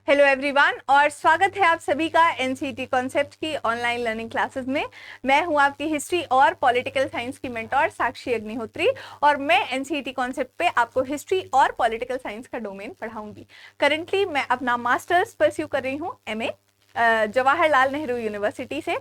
Hello everyone और स्वागत है आप सभी का एनसीईटी कॉन्सेप्ट की ऑनलाइन लर्निंग क्लासेस में। मैं हूं आपकी हिस्ट्री और पॉलिटिकल साइंस की मेंटोर साक्षी अग्निहोत्री और मैं एनसीईटी कॉन्सेप्ट पे आपको हिस्ट्री और पॉलिटिकल साइंस का डोमेन पढ़ाऊंगी। करंटली मैं अपना मास्टर्स परस्यू कर रही हूं एमए जवाहरलाल नेहरू यूनिवर्सिटी से।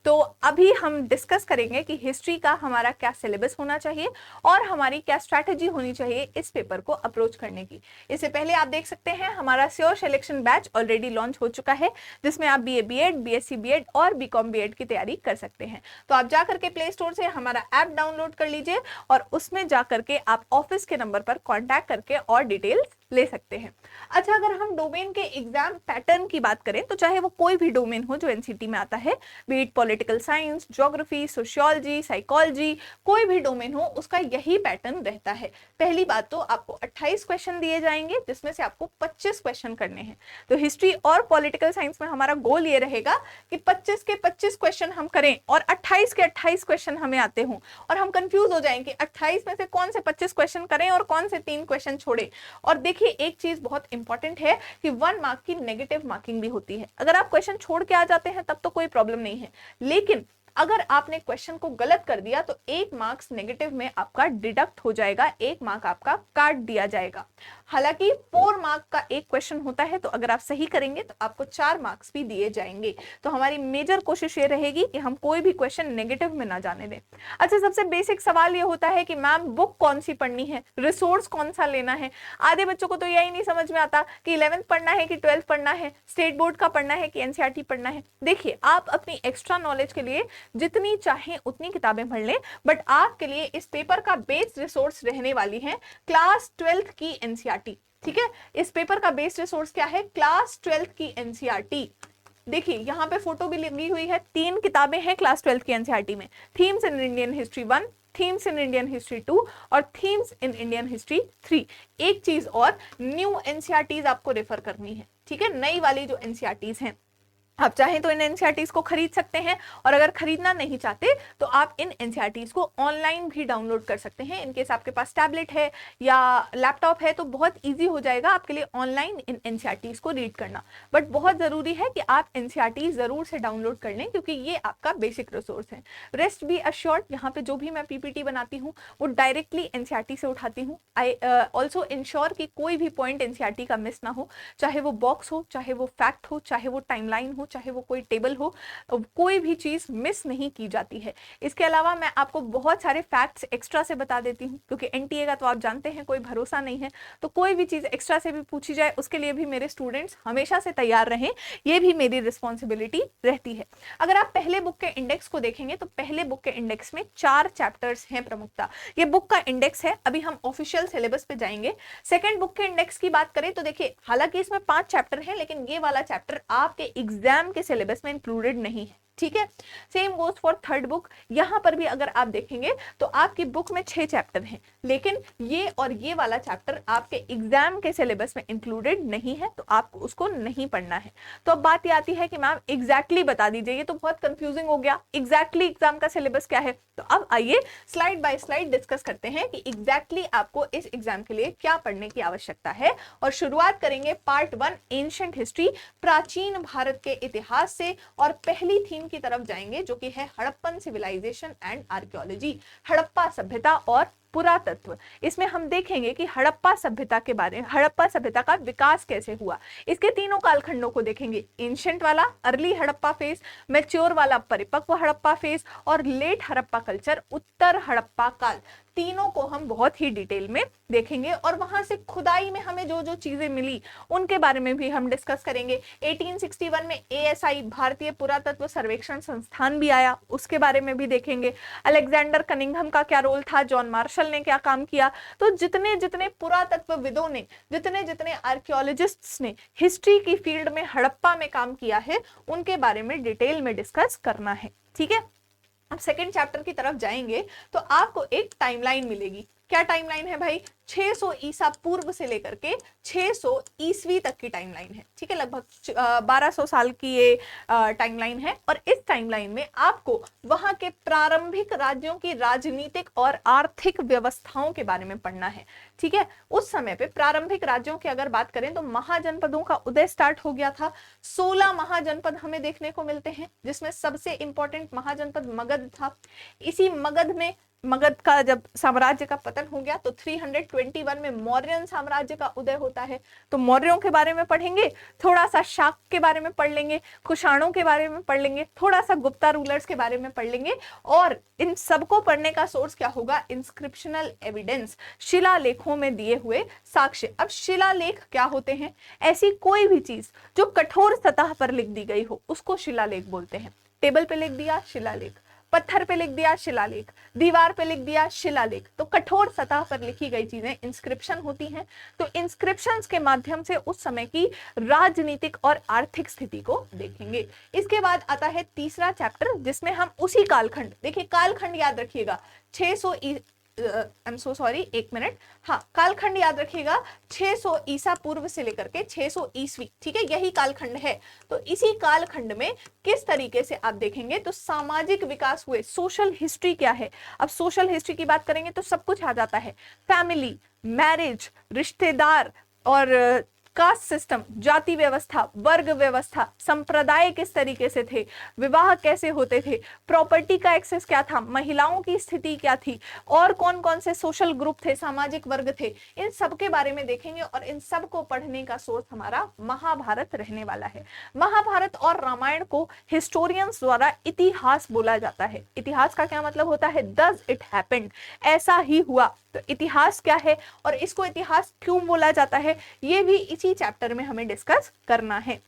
तो अभी हम डिस्कस करेंगे कि हिस्ट्री का हमारा क्या सिलेबस होना चाहिए और हमारी क्या स्ट्रैटेजी होनी चाहिए इस पेपर को अप्रोच करने की। इससे पहले आप देख सकते हैं हमारा sure selection batch already launch हो चुका है, जिसमें आप बीए बीएड, बीएससी बीएड और बीकॉम बीएड की तैयारी कर सकते हैं। तो आप जाकर के प्ले स्टोर से हमारा ऐप डाउनलोड कर लीजिए और उसमें जाकर के आप ऑफिस के नंबर पर कॉन्टैक्ट करके और डिटेल्स ले सकते हैं। अच्छा, अगर हम डोमेन के एग्जाम पैटर्न की बात करें तो चाहे वो कोई भी डोमेन हो जो एनसीईटी में आता है, B it political science, geography, sociology, psychology, कोई भी डोमेन हो उसका यही पैटर्न रहता है। पहली बात तो आपको 28 क्वेश्चन दिए जाएंगे जिसमें से आपको 25 क्वेश्चन करने हैं। तो हिस्ट्री और पॉलिटिकल साइंस में हमारा गोल ये रहेगा कि 25 के 25 क्वेश्चन हम करें और 28 के 28 क्वेश्चन हमें आते हों और हम कंफ्यूज हो जाएं कि 28 में से कौन से 25 क्वेश्चन करें और कौन से 3 क्वेश्चन छोड़े। और देखिए एक चीज बहुत इंपॉर्टेंट है कि 1 मार्क की नेगेटिव मार्किंग भी होती है। अगर आप क्वेश्चन छोड़ के आ जाते हैं तब तो कोई प्रॉब्लम नहीं है, लेकिन अगर आपने क्वेश्चन को गलत कर दिया तो 1 मार्क्स नेगेटिव में आपका डिडक्ट हो जाएगा, 1 मार्क आपका काट दिया जाएगा। हालांकि 4 मार्क का एक क्वेश्चन होता है, तो अगर आप सही करेंगे तो आपको 4 मार्क्स भी दिए जाएंगे। तो हमारी मेजर कोशिश ये रहेगी कि हम कोई भी क्वेश्चन नेगेटिव में ना जाने दें। अच्छा, सबसे बेसिक सवाल ये होता है कि मैम बुक कौन सी पढ़नी है, रिसोर्स कौन सा लेना है। आधे बच्चों को तो यही नहीं समझ में आता कि 11th पढ़ना है कि 12th पढ़ना है, स्टेट बोर्ड का पढ़ना है कि एनसीईआरटी पढ़ना है। देखिए, आप अपनी एक्स्ट्रा नॉलेज के लिए जितनी चाहें उतनी किताबें पढ़ लें, बट आपके लिए इस पेपर का बेस रिसोर्स रहने वाली है क्लास 12th की एनसीईआरटी। ठीक है, इस पेपर का बेस रिसोर्स क्या है? क्लास 12th की एनसीईआरटी। देखिए यहाँ पे फोटो भी लगी हुई है, 3 किताबें हैं क्लास 12th की एनसीईआरटी में। Themes in Indian history 1, themes in Indian history 2 और थीम्स इन इंडियन हिस्ट्री 3। एक चीज और, न्यू एनसीईआरटीज आपको रेफर करनी है। ठीक है, नई वाली जो एनसीईआरटीज हैं आप चाहें तो इन एनसीईआरटीज को खरीद सकते हैं, और अगर खरीदना नहीं चाहते तो आप इन एनसीईआरटीज को ऑनलाइन भी डाउनलोड कर सकते हैं। इनकेस आपके पास टैबलेट है या लैपटॉप है तो बहुत इजी हो जाएगा आपके लिए ऑनलाइन इन एनसीईआरटीज को रीड करना। बट बहुत जरूरी है कि आप एनसीईआरटीज जरूर से डाउनलोड कर लें, क्योंकि ये आपका बेसिक रिसोर्स है। रेस्ट बी अश्योर्ड, यहाँ पे जो भी मैं पीपीटी बनाती हूँ वो डायरेक्टली एनसीईआरटी से उठाती हूँ। आई ऑल्सो इंश्योर कि कोई भी पॉइंट एनसीईआरटी का मिस ना हो, चाहे वो बॉक्स हो, चाहे वो फैक्ट हो, चाहे वो टाइमलाइन हो, चाहे वो कोई टेबल हो, कोई भी चीज मिस नहीं की जाती है। इसके अलावा मैं आपको बहुत सारे फैक्ट्स एक्स्ट्रा से बता देती हूँ, क्योंकि एनटीए का तो आप जानते हैं कोई भरोसा नहीं है। तो कोई भी चीज एक्स्ट्रा से भी पूछी जाए उसके लिए भी मेरे स्टूडेंट्स हमेशा से तैयार रहें, ये भी मेरी रिस्पॉन्सिबिलिटी रहती है। अगर आप पहले बुक के इंडेक्स को देखेंगे तो पहले बुक के इंडेक्स में 4 चैप्टर्स हैं प्रमुखता। ये बुक का इंडेक्स है, अभी हम ऑफिशियल सिलेबस पे जाएंगे। सेकंड बुक के इंडेक्स की बात करें तो देखिए, हालांकि इसमें 5 चैप्टर हैं, लेकिन ये वाला चैप्टर आपके एग्जाम के सिलेबस में इंक्लूडेड नहीं है। ठीक है, same goes for third book. यहां पर भी अगर आप देखेंगे तो आपकी बुक में 6 चैप्टर हैं, लेकिन ये और ये वाला चैप्टर आपके एग्जाम के सिलेबस में इंक्लूडेड नहीं है, तो आपको उसको नहीं पढ़ना है। तो अब बात ये आती है कि मैम एग्जैक्टली बता दीजिए, ये तो बहुत कंफ्यूजिंग हो गया, एग्जैक्टली एग्जाम का सिलेबस क्या है। तो अब आइए स्लाइड बाय स्लाइड डिस्कस करते हैं कि एग्जैक्टली आपको इस एग्जाम के लिए क्या पढ़ने की आवश्यकता है। और शुरुआत करेंगे पार्ट 1 एंशिएंट हिस्ट्री, प्राचीन भारत के इतिहास से, और पहली थीम की तरफ जाएंगे जो कि है Harappan civilisation and archaeology, Harappa सभ्यता और पुरातत्व। इसमें हम देखेंगे कि हड़प्पा सभ्यता के बारे में, हड़प्पा सभ्यता का विकास कैसे हुआ। इसके तीनों कालखंडों को देखेंगे, एंशिएंट वाला अर्ली हड़प्पा फेज, मैच्योर वाला परिपक्व हड़प्पा फेज, और लेट हड़प्पा कल्चर उत्तर हड़प्पा काल। तीनों को हम बहुत ही डिटेल में देखेंगे, और वहां से खुदाई में हमें जो जो चीजें मिली उनके बारे में भी हम डिस्कस करेंगे। 1861 में एएसआई भारतीय पुरातत्व सर्वेक्षण संस्थान भी आया, उसके बारे में भी देखेंगे। अलेक्जेंडर कनिंघम का क्या रोल था, जॉन मार्शल ने क्या काम किया। तो जितने जितने पुरातत्वविदों ने, जितने जितने आर्कियोलॉजिस्ट्स ने हिस्ट्री की फील्ड में हड़प्पा में काम किया है, उनके बारे में डिटेल में डिस्कस करना है। ठीक है, अब सेकंड चैप्टर की तरफ जाएंगे तो आपको एक टाइमलाइन मिलेगी। क्या टाइमलाइन है भाई? 600 ईसा पूर्व से लेकर के 600 ईस्वी तक की टाइमलाइन है, ठीक है। लगभग 1200 साल की ये टाइमलाइन है। और इस टाइमलाइन में आपको वहां के प्रारंभिक राज्यों की राजनीतिक और आर्थिक व्यवस्थाओं के बारे में पढ़ना है, ठीक है। उस समय पे प्रारंभिक राज्यों की अगर बात करें तो महाजनपदों का उदय स्टार्ट हो गया था। 16 महाजनपद हमें देखने को मिलते हैं, जिसमें सबसे इंपॉर्टेंट महाजनपद मगध था। इसी मगध का जब साम्राज्य का पतन हो गया तो 321 में मौर्यन साम्राज्य का उदय होता है। तो मौर्यों के बारे में पढ़ेंगे, थोड़ा सा शाक के बारे में पढ़ लेंगे, कुषाणों के बारे में पढ़ लेंगे, थोड़ा सा गुप्ता रूलर्स के बारे में पढ़ लेंगे। और इन सबको पढ़ने का सोर्स क्या होगा? इंस्क्रिप्शनल एविडेंस, शिलालेखों में दिए हुए साक्ष्य। अब शिलालेख क्या होते हैं? ऐसी कोई भी चीज जो कठोर सतह पर लिख दी गई हो उसको शिलालेख बोलते हैं। टेबल पे लिख दिया शिलालेख, पत्थर पे लिख दिया शिलालेख, दीवार पे लिख दिया शिलालेख। तो कठोर सतह पर लिखी गई चीजें इंस्क्रिप्शन होती हैं। तो इंस्क्रिप्शंस के माध्यम से उस समय की राजनीतिक और आर्थिक स्थिति को देखेंगे। इसके बाद आता है तीसरा चैप्टर, जिसमें हम उसी कालखंड, देखिए कालखंड याद रखिएगा, 600 आई एम सो सॉरी, एक मिनट, हाँ, कालखंड याद रखिएगा, 600 ईसा पूर्व से लेकर के 600 ईस्वी, ठीक है, यही कालखंड है। तो इसी कालखंड में किस तरीके से आप देखेंगे तो सामाजिक विकास हुए, सोशल हिस्ट्री क्या है। अब सोशल हिस्ट्री की बात करेंगे तो सब कुछ आ जाता है, फैमिली, मैरिज, रिश्तेदार और कास्ट सिस्टम, जाति व्यवस्था, वर्ग व्यवस्था, संप्रदाय किस तरीके से थे, विवाह कैसे होते थे, प्रॉपर्टी का एक्सेस क्या था, महिलाओं की स्थिति क्या थी, और कौन कौन से सोशल ग्रुप थे, सामाजिक वर्ग थे, इन सब के बारे में देखेंगे। और इन सब को पढ़ने का सोर्स हमारा महाभारत रहने वाला है। महाभारत और रामायण को हिस्टोरियंस द्वारा इतिहास बोला जाता है। इतिहास का क्या मतलब होता है? डज इट हैपेंड, ऐसा ही हुआ। तो इतिहास क्या है और इसको इतिहास क्यों बोला जाता है, ये भी इसी चैप्टर में हमें डिस्कस करना है।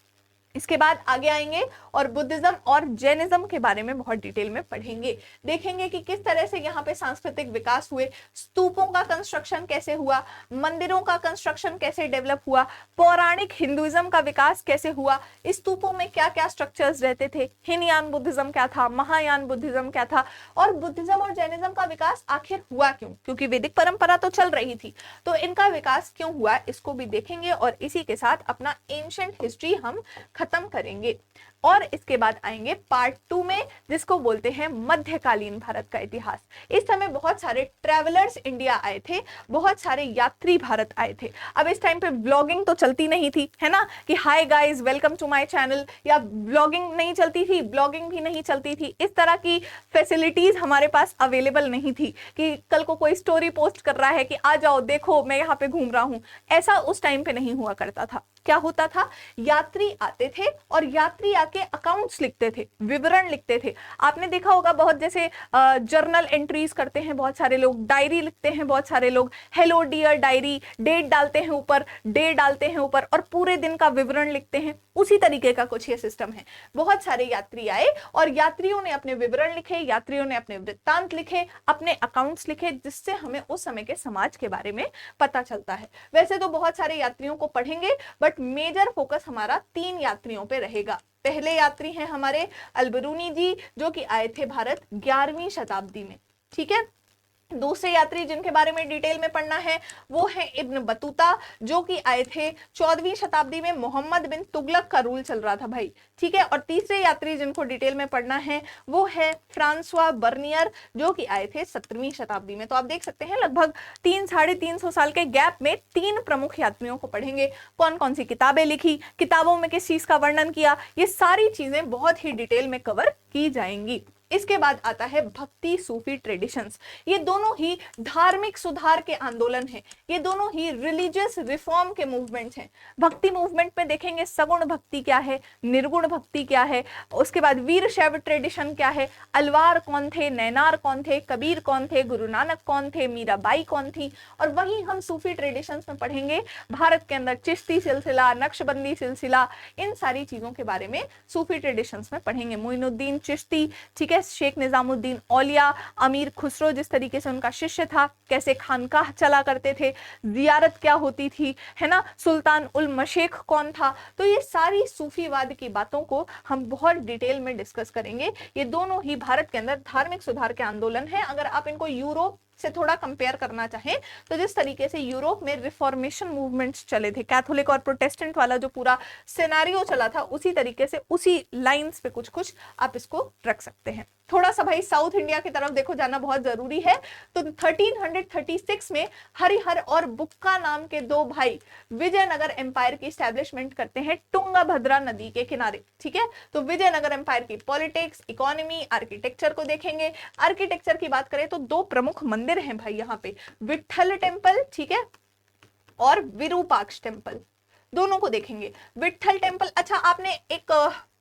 इसके बाद आगे आएंगे और बुद्धिज्म और जैनिज्म के बारे में बहुत डिटेल में पढ़ेंगे। देखेंगे कि किस तरह से यहाँ पे सांस्कृतिक विकास हुए, स्तूपों का कंस्ट्रक्शन कैसे हुआ, मंदिरों का कंस्ट्रक्शन कैसे डेवलप हुआ, पौराणिक हिंदुइज्म का विकास कैसे हुआ, स्तूपों में क्या क्या स्ट्रक्चर्स रहते थे, हीनयान बुद्धिज्म क्या था, महायान बुद्धिज्म क्या था, और बुद्धिज्म और जैनिज्म का विकास आखिर हुआ क्यों, क्योंकि वैदिक परंपरा तो चल रही थी, तो इनका विकास क्यों हुआ, इसको भी देखेंगे। और इसी के साथ अपना एंशिएंट हिस्ट्री हम खत्म करेंगे। और इसके बाद आएंगे पार्ट 2 में, जिसको बोलते हैं मध्यकालीन भारत का इतिहास। इस समय बहुत सारे ट्रैवलर्स इंडिया आए थे, बहुत सारे यात्री भारत आए थे। अब इस टाइम पे ब्लॉगिंग तो चलती नहीं थी, है ना, कि hi guys welcome to my channel, या ब्लॉगिंग नहीं चलती थी, ब्लॉगिंग भी नहीं चलती थी, इस तरह की फैसिलिटीज हमारे पास अवेलेबल नहीं थी कि कल को कोई स्टोरी पोस्ट कर रहा है कि आ जाओ देखो मैं यहाँ पे घूम रहा हूं। ऐसा उस टाइम पे नहीं हुआ करता था। क्या होता था? यात्री आते थे और यात्री आके अकाउंट्स लिखते थे, विवरण लिखते थे। आपने देखा होगा बहुत, जैसे जर्नल एंट्रीज करते हैं बहुत सारे लोग, डायरी लिखते हैं बहुत सारे लोग, हेलो डियर डायरी, डेट डालते हैं ऊपर, डे डालते हैं ऊपर, और पूरे दिन का विवरण लिखते हैं। उसी तरीके का कुछ ये सिस्टम है। बहुत सारे यात्री आए और यात्रियों ने अपने विवरण लिखे, यात्रियों ने अपने वृत्तांत लिखे, अपने अकाउंट्स लिखे, जिससे हमें उस समय के समाज के बारे में पता चलता है। वैसे तो बहुत सारे यात्रियों को पढ़ेंगे, बट मेजर फोकस हमारा 3 यात्रियों पे रहेगा। पहले यात्री हैं हमारे अलबरूनी जी, जो कि आए थे भारत 11वीं शताब्दी में, ठीक है। दूसरे यात्री जिनके बारे में डिटेल में पढ़ना है वो है इब्न बतूता, जो कि आए थे 14वीं शताब्दी में, मोहम्मद बिन तुगलक का रूल चल रहा था भाई, ठीक है। और तीसरे यात्री जिनको डिटेल में पढ़ना है वो है फ्रांसवा बर्नियर, जो कि आए थे 17वीं शताब्दी में। तो आप देख सकते हैं लगभग 300-350 साल के गैप में 3 प्रमुख यात्रियों को पढ़ेंगे। कौन कौन सी किताबें लिखी, किताबों में किस चीज का वर्णन किया, ये सारी चीजें बहुत ही डिटेल में कवर की जाएंगी। इसके बाद आता है भक्ति सूफी ट्रेडिशंस। ये दोनों ही धार्मिक सुधार के आंदोलन हैं, ये दोनों ही रिलीजियस रिफॉर्म के मूवमेंट्स हैं। भक्ति मूवमेंट में देखेंगे सगुण भक्ति क्या है, निर्गुण भक्ति क्या है, उसके बाद वीर शैव ट्रेडिशन क्या है, अलवार कौन थे, नैनार कौन थे, कबीर कौन थे, गुरु नानक कौन थे, मीराबाई कौन थी। और वहीं हम सूफी ट्रेडिशंस में पढ़ेंगे भारत के अंदर चिश्ती सिलसिला, नक्शबंदी सिलसिला, इन सारी चीजों के बारे में सूफी ट्रेडिशंस में पढ़ेंगे। मोइनुद्दीन चिश्ती, ठीक है, शेख निजामुद्दीन औलिया, अमीर खुसरो जिस तरीके से उनका शिष्य था, कैसे खानकाह चला करते थे, जियारत क्या होती थी, है ना, सुल्तान उल मशेख कौन था। तो ये सारी सूफीवाद की बातों को हम बहुत डिटेल में डिस्कस करेंगे। ये दोनों ही भारत के अंदर धार्मिक सुधार के आंदोलन है। अगर आप इनको यूरोप से थोड़ा कंपेयर करना चाहें तो जिस तरीके से यूरोप में रिफॉर्मेशन मूवमेंट्स चले थे, कैथोलिक और प्रोटेस्टेंट वाला जो पूरा सिनेरियो चला था, उसी तरीके से उसी लाइंस पे कुछ कुछ आप इसको रख सकते हैं। थोड़ा सा भाई साउथ इंडिया की तरफ देखो जाना बहुत जरूरी है। तो 1336 में हरिहर और बुक्का नाम के दो भाई विजयनगर एम्पायर की स्टैब्लिशमेंट करते हैं तुंगभद्रा नदी के किनारे। ठीक है, तो विजयनगर एम्पायर की पॉलिटिक्स, इकोनॉमी, आर्किटेक्चर को देखेंगे। आर्किटेक्चर की बात करें तो दो प्रमुख मंदिर हैं भाई यहाँ पे, विट्ठल टेम्पल, ठीक है, और विरूपाक्ष टेम्पल, दोनों को देखेंगे। विट्ठल टेम्पल, अच्छा आपने एक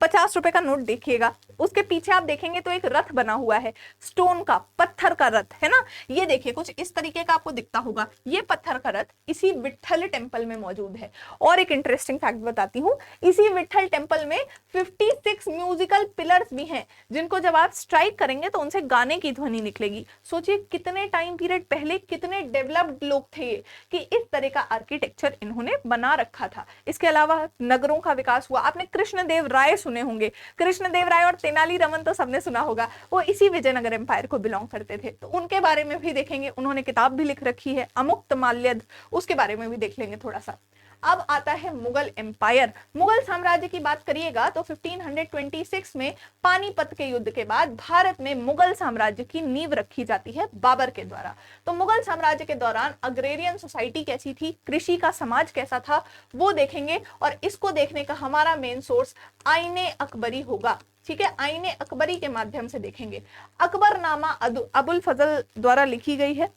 50 रुपए का नोट देखिएगा, उसके पीछे आप देखेंगे तो एक रथ बना हुआ है, स्टोन का, पत्थर का रथ है ना, ये देखिए कुछ इस तरीके का आपको दिखता होगा, ये पत्थर का रथ इसी विट्ठल टेम्पल में मौजूद है। और एक इंटरेस्टिंग फैक्ट बताती हूँ, इसी विट्ठल टेम्पल में 56 म्यूजिकल पिलर्स भी हैं, जिनको जब आप स्ट्राइक करेंगे तो उनसे गाने की ध्वनि निकलेगी। सोचिए कितने टाइम पीरियड पहले कितने डेवलप्ड लोग थे ये, कि इस तरह का आर्किटेक्चर इन्होंने बना रखा था। इसके अलावा नगरों का विकास हुआ, आपने कृष्णदेव राय सुने होंगे, कृष्णदेव राय और तेनाली रामन तो सबने सुना होगा, वो इसी विजयनगर एम्पायर को बिलोंग करते थे, तो उनके बारे में भी देखेंगे। उन्होंने किताब भी लिख रखी है अमुक्त माल्यद, उसके बारे में भी देख लेंगे थोड़ा सा। अब आता है मुगल एम्पायर। मुगल साम्राज्य की बात करिएगा तो 1526 में पानीपत के युद्ध के बाद भारत में मुगल साम्राज्य की नींव रखी जाती है बाबर के द्वारा। तो मुगल साम्राज्य के दौरान अग्रेरियन सोसाइटी कैसी थी, कृषि का समाज कैसा था, वो देखेंगे। और इसको देखने का हमारा मेन सोर्स आईने अकबरी होगा। ठीक है, आईने अकबरी के माध्यम से देखेंगे। अकबरनामा अबुल फजल द्वारा लिखी गई है।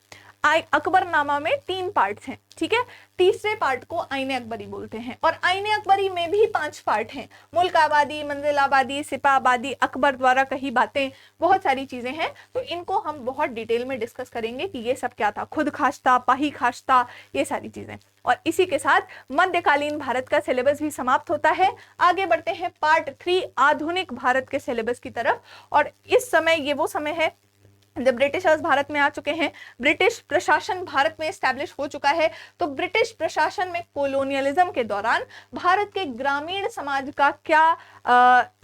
अकबरनामा में 3 पार्ट्स हैं। ठीक है, तीसरे पार्ट को आईने अकबरी बोलते हैं, और आईने अकबरी में भी 5 पार्ट हैं, मुल्क आबादी, मंजिल आबादी, सिपा आबादी, अकबर द्वारा कही बातें, बहुत सारी चीजें हैं। तो इनको हम बहुत डिटेल में डिस्कस करेंगे कि ये सब क्या था, खुद खाश्ता, पाही खाश्ता, ये सारी चीजें। और इसी के साथ मध्यकालीन भारत का सिलेबस भी समाप्त होता है। आगे बढ़ते हैं पार्ट 3 आधुनिक भारत के सिलेबस की तरफ। और इस समय ये वो समय है जब ब्रिटिशर्स भारत में आ चुके हैं, ब्रिटिश प्रशासन भारत में एस्टैब्लिश हो चुका है। तो ब्रिटिश प्रशासन में कोलोनियलिज्म के दौरान भारत के ग्रामीण समाज का क्या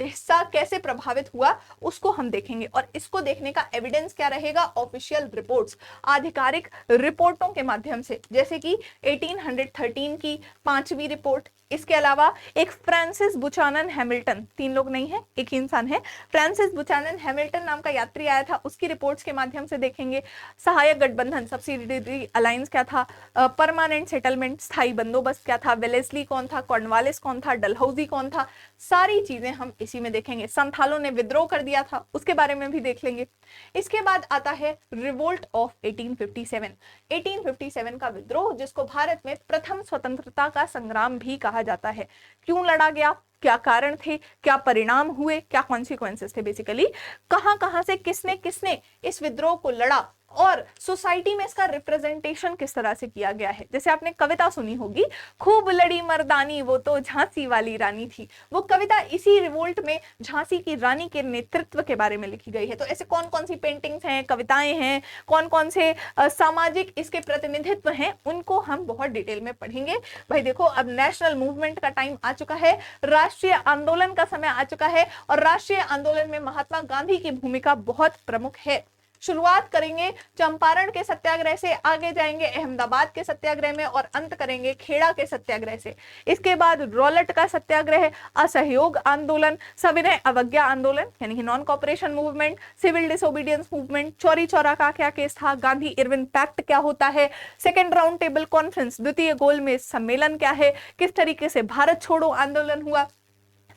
हिस्सा कैसे प्रभावित हुआ, उसको हम देखेंगे। और इसको देखने का एविडेंस क्या रहेगा, ऑफिशियल रिपोर्ट्स, आधिकारिक रिपोर्टों के माध्यम से, जैसे कि 1813 की 5वीं रिपोर्ट। इसके अलावा एक फ्रांसिस बुचानन हैमिल्टन, 3 लोग नहीं है, एक ही इंसान है, फ्रांसिस बुचानन हैमिल्टन नाम का यात्री आया था, उसकी रिपोर्ट्स के माध्यम से देखेंगे। सहायक गठबंधन, सब्सिडियरी अलायंस क्या था, परमानेंट सेटलमेंट, स्थायी बंदोबस्त क्या था, वेलेस्ली कौन था, कॉर्नवालिस कौन था, डलहौजी कौन था, सारी चीजें हम इसी में देखेंगे। संथालों ने विद्रोह कर दिया था, उसके बारे में भी देख लेंगे। इसके बाद आता है रिवोल्ट ऑफ 1857। 1857 का विद्रोह, जिसको भारत में प्रथम स्वतंत्रता का संग्राम भी कहा जाता है। क्यों लड़ा गया, क्या कारण थे, क्या परिणाम हुए, क्या कॉन्सिक्वेंसेस थे, बेसिकली कहां से किसने किसने इस विद्रोह को लड़ा, और सोसाइटी में इसका रिप्रेजेंटेशन किस तरह से किया गया है। जैसे आपने कविता सुनी होगी, खूब लड़ी मर्दानी वो तो झांसी वाली रानी थी, वो कविता इसी रिवोल्ट में झांसी की रानी के नेतृत्व के बारे में लिखी गई है। तो ऐसे कौन कौन सी पेंटिंग्स हैं, कविताएं हैं, कौन कौन से सामाजिक इसके प्रतिनिधित्व हैं, उनको हम बहुत डिटेल में पढ़ेंगे। भाई देखो, अब नेशनल मूवमेंट का टाइम आ चुका है, राष्ट्रीय आंदोलन का समय आ चुका है, और राष्ट्रीय आंदोलन में महात्मा गांधी की भूमिका बहुत प्रमुख है। शुरुआत करेंगे चंपारण के सत्याग्रह से, आगे जाएंगे अहमदाबाद के सत्याग्रह में, और अंत करेंगे खेड़ा के सत्याग्रह से। इसके बाद रॉलेट का सत्याग्रह, असहयोग आंदोलन, सविनय अवज्ञा आंदोलन यानी कि non cooperation movement, civil disobedience movement, Chauri Chaura का क्या केस था, गांधी इरविन पैक्ट क्या होता है, सेकेंड राउंड टेबल कॉन्फ्रेंस, द्वितीय गोलमेज सम्मेलन क्या है, किस तरीके से भारत छोड़ो आंदोलन हुआ,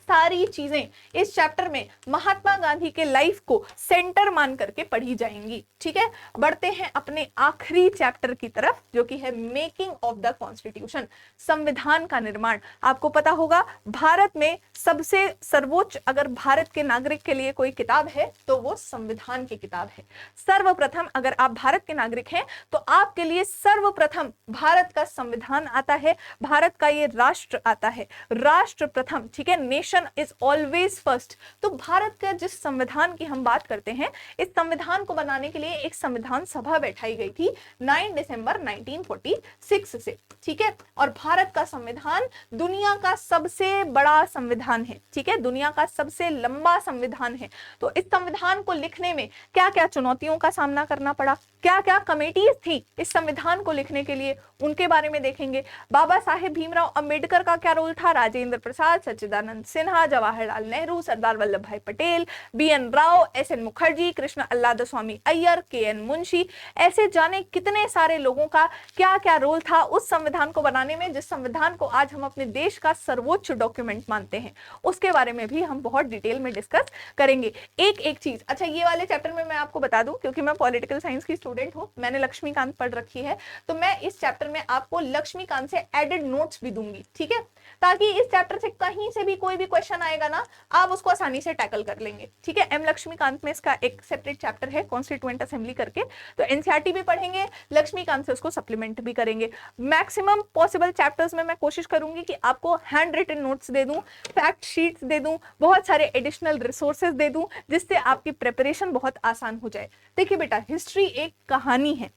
सारी चीजें इस चैप्टर में महात्मा गांधी के लाइफ को सेंटर मान करके पढ़ी जाएंगी। ठीक है, बढ़ते हैं अपने आखिरी चैप्टर की तरफ, जो कि है मेकिंग ऑफ द कॉन्स्टिट्यूशन, संविधान का निर्माण। आपको पता होगा भारत में सबसे सर्वोच्च अगर भारत के नागरिक के लिए कोई किताब है तो वो संविधान की किताब है। सर्वप्रथम अगर आप भारत के नागरिक हैं तो आपके लिए सर्वप्रथम भारत का संविधान आता है, भारत का ये राष्ट्र आता है, राष्ट्र प्रथम। ठीक है, nation nation is always first. तो भारत का जिस संविधान की हम बात करते हैं, इस संविधान को बनाने के लिए एक संविधान सभा बैठाई गई थी 9 दिसंबर 1946 से, ठीक है। और भारत का संविधान दुनिया का सबसे बड़ा संविधान है, ठीक है, दुनिया का सबसे लंबा संविधान है। तो इस संविधान को लिखने में क्या क्या चुनौतियों का सामना करना पड़ा, क्या क्या कमेटीज थी इस संविधान को लिखने के लिए, उनके बारे में देखेंगे। बाबा साहेब भीमराव अंबेडकर का क्या रोल था, राजेंद्र प्रसाद, सच्चिदानंद सिन्हा, जवाहरलाल नेहरू, सरदार वल्लभ भाई पटेल, BN राव, SN मुखर्जी, कृष्ण अल्लाद स्वामी अय्यर, KN मुंशी, ऐसे जाने कितने सारे लोगों का क्या क्या रोल था उस संविधान को बनाने में, जिस संविधान को आज हम अपने देश का सर्वोच्च डॉक्यूमेंट मानते हैं। उसके बारे में भी हम बहुत डिटेल में डिस्कस करेंगे एक एक चीज। अच्छा, ये वाले चैप्टर में मैं आपको बता दूं, क्योंकि मैं पॉलिटिकल साइंस की स्टूडेंट हूं, मैंने लक्ष्मीकांत पढ़ रखी है, तो मैं इस चैप्टर में आपको लक्ष्मीकांत से एडेड नोट्स भी दूंगी, ठीक है, ताकि इस चैप्टर से कहीं से भी कोई भी क्वेश्चन आएगा ना, आप उसको आसानी से टैकल कर लेंगे, ठीक है। M लक्ष्मीकांत में इसका एक सेपरेट चैप्टर है कॉन्स्टिट्यूएंट असेंबली करके, तो NCERT भी पढ़ेंगे, लक्ष्मीकांत से उसको सप्लीमेंट भी करेंगे। मैक्सिमम पॉसिबल चैप्टर्स में मैं कोशिश करूंगी कि आपको हैंड रिटन नोट्स दे दूं, फैक्ट शीट्स दे दूं, बहुत सारे एडिशनल रिसोर्सेज दे दूं, जिससे आपकी प्रिपरेशन बहुत आसान हो जाए। देखिए बेटा, हिस्ट्री एक कहानी है,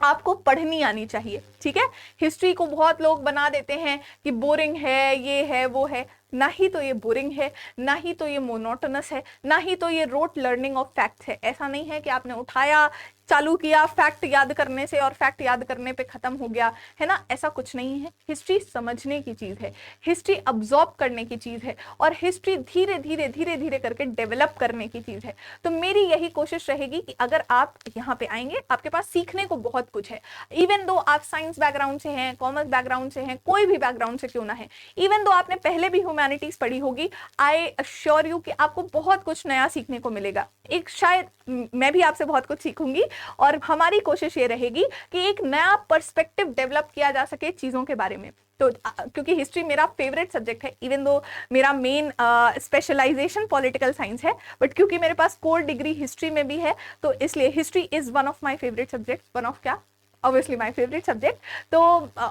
आपको पढ़नी आनी चाहिए, ठीक है। हिस्ट्री को बहुत लोग बना देते हैं कि बोरिंग है, ये है, वो है। ना ही तो ये बोरिंग है, ना ही तो ये मोनोटोनस है, ना ही तो ये रोट लर्निंग ऑफ फैक्ट्स है। ऐसा नहीं है कि आपने उठाया, चालू किया फैक्ट याद करने से और फैक्ट याद करने पे खत्म हो गया, है ना, ऐसा कुछ नहीं है। हिस्ट्री समझने की चीज है, हिस्ट्री अब्सॉर्ब करने की चीज है, और हिस्ट्री धीरे धीरे धीरे धीरे करके डेवलप करने की चीज है। तो मेरी यही कोशिश रहेगी कि अगर आप यहाँ पे आएंगे, आपके पास सीखने को बहुत कुछ है। इवन दो आप साइंस बैकग्राउंड से हैं, कॉमर्स बैकग्राउंड से हैं, कोई भी बैकग्राउंड से क्यों ना है, इवन दो आपने पहले भी ह्यूमैनिटीज पढ़ी होगी, आई अश्योर यू कि आपको बहुत कुछ नया सीखने को मिलेगा। एक शायद मैं भी आपसे बहुत कुछ सीखूंगी, और हमारी कोशिश ये रहेगी कि एक नया पर्सपेक्टिव डेवलप किया जा सके चीजों के बारे में। तो क्योंकि हिस्ट्री मेरा फेवरेट सब्जेक्ट है, इवन दो मेरा मेन स्पेशलाइजेशन पॉलिटिकल साइंस है, बट क्योंकि मेरे पास कोर डिग्री हिस्ट्री में भी है, तो इसलिए history is one of my favourite subject, one of क्या, ऑब्वियसली माय फेवरेट सब्जेक्ट। तो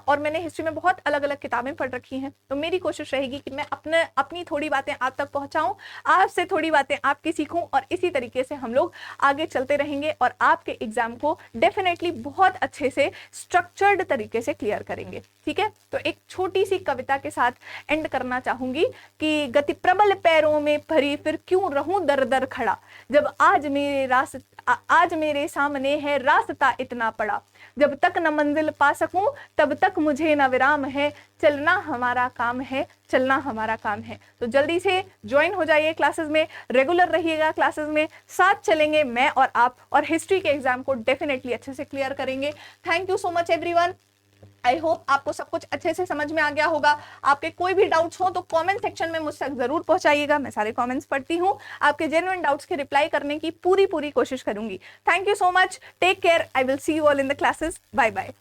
और मैंने हिस्ट्री में बहुत अलग अलग किताबें पढ़ रखी हैं, तो मेरी कोशिश रहेगी कि मैं अपनी थोड़ी बातें आप तक पहुंचाऊं, आपसे थोड़ी बातें आपकी सीखूं, और इसी तरीके से हम लोग आगे चलते रहेंगे और आपके एग्जाम को डेफिनेटली बहुत अच्छे से स्ट्रक्चर्ड तरीके से क्लियर करेंगे, ठीक है। तो एक छोटी सी कविता के साथ एंड करना चाहूंगी कि गति प्रबल पैरों में भरी, फिर क्यों रहूं दर दर खड़ा, जब आज मेरे सामने है रास्ता इतना पड़ा, जब तक न मंजिल पा सकूं तब तक मुझे न विराम है, चलना हमारा काम है, चलना हमारा काम है। तो जल्दी से ज्वाइन हो जाइए क्लासेस में, रेगुलर रहिएगा क्लासेस में, साथ चलेंगे मैं और आप, और हिस्ट्री के एग्जाम को डेफिनेटली अच्छे से क्लियर करेंगे। Thank you so much everyone. I hope आपको सब कुछ अच्छे से समझ में आ गया होगा। आपके कोई भी डाउट्स हो तो कमेंट सेक्शन में मुझसे जरूर पहुंचाइएगा, मैं सारे कमेंट्स पढ़ती हूँ, आपके जेन्युइन डाउट्स के रिप्लाई करने की पूरी कोशिश करूंगी। Thank you so much, take care, I will see you all in the classes, bye bye.